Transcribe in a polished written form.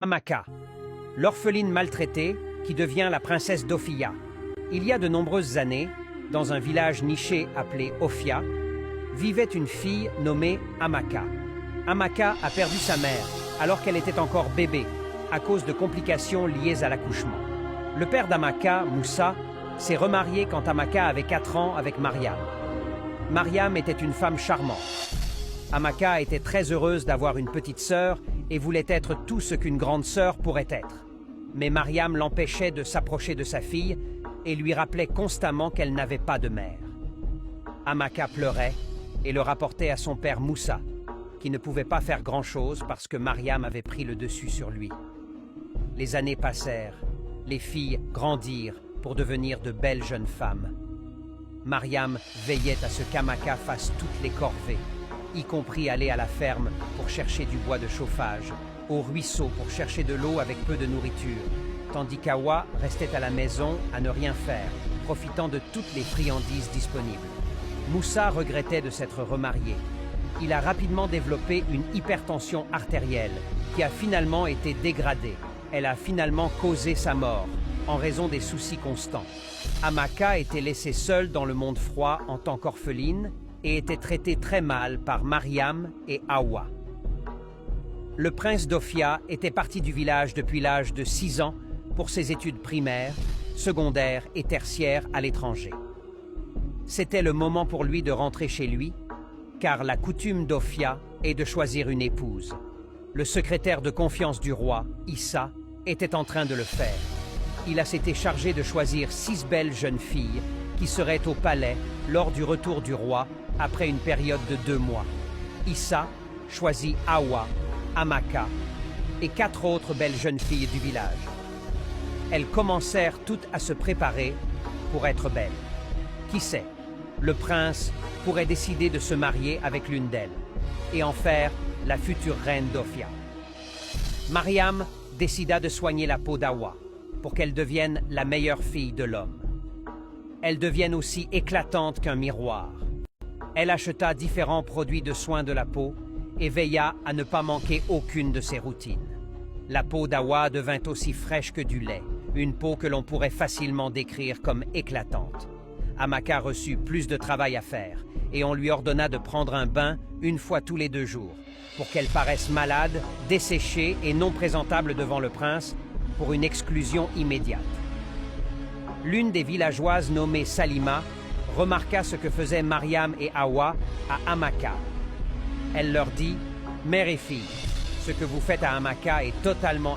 Amaka, l'orpheline maltraitée qui devient la princesse d'Ophia. Il y a de nombreuses années, dans un village niché appelé Ophia, vivait une fille nommée Amaka. Amaka a perdu sa mère alors qu'elle était encore bébé à cause de complications liées à l'accouchement. Le père d'Amaka, Moussa, s'est remarié quand Amaka avait 4 ans avec Mariam. Mariam était une femme charmante. Amaka était très heureuse d'avoir une petite sœur et voulait être tout ce qu'une grande sœur pourrait être. Mais Mariam l'empêchait de s'approcher de sa fille et lui rappelait constamment qu'elle n'avait pas de mère. Amaka pleurait et le rapportait à son père Moussa, qui ne pouvait pas faire grand-chose parce que Mariam avait pris le dessus sur lui. Les années passèrent, les filles grandirent pour devenir de belles jeunes femmes. Mariam veillait à ce qu'Amaka fasse toutes les corvées, y compris aller à la ferme pour chercher du bois de chauffage, au ruisseau pour chercher de l'eau avec peu de nourriture, tandis qu'Awa restait à la maison à ne rien faire, profitant de toutes les friandises disponibles. Moussa regrettait de s'être remarié. Il a rapidement développé une hypertension artérielle qui a finalement été dégradée. Elle a finalement causé sa mort en raison des soucis constants. Amaka était laissée seule dans le monde froid en tant qu'orpheline et était traitée très mal par Mariam et Awa. Le prince d'Ophia était parti du village depuis l'âge de 6 ans pour ses études primaires, secondaires et tertiaires à l'étranger. C'était le moment pour lui de rentrer chez lui, car la coutume d'Ophia est de choisir une épouse. Le secrétaire de confiance du roi, Issa, était en train de le faire. Il s'était chargé de choisir 6 belles jeunes filles qui seraient au palais lors du retour du roi après une période de 2 mois. Issa choisit Awa, Amaka et 4 autres belles jeunes filles du village. Elles commencèrent toutes à se préparer pour être belles. Qui sait, le prince pourrait décider de se marier avec l'une d'elles et en faire la future reine d'Ophia. Mariam décida de soigner la peau d'Awa pour qu'elle devienne la meilleure fille de l'homme. Elle devienne aussi éclatante qu'un miroir. Elle acheta différents produits de soins de la peau et veilla à ne pas manquer aucune de ses routines. La peau d'Awa devint aussi fraîche que du lait, une peau que l'on pourrait facilement décrire comme éclatante. Amaka reçut plus de travail à faire et on lui ordonna de prendre un bain 1 fois tous les 2 jours pour qu'elle paraisse malade, desséchée et non présentable devant le prince pour une exclusion immédiate. L'une des villageoises nommée Salima remarqua ce que faisaient Mariam et Awa à Amaka. Elle leur dit « Mère et fille, ce que vous faites à Amaka est totalement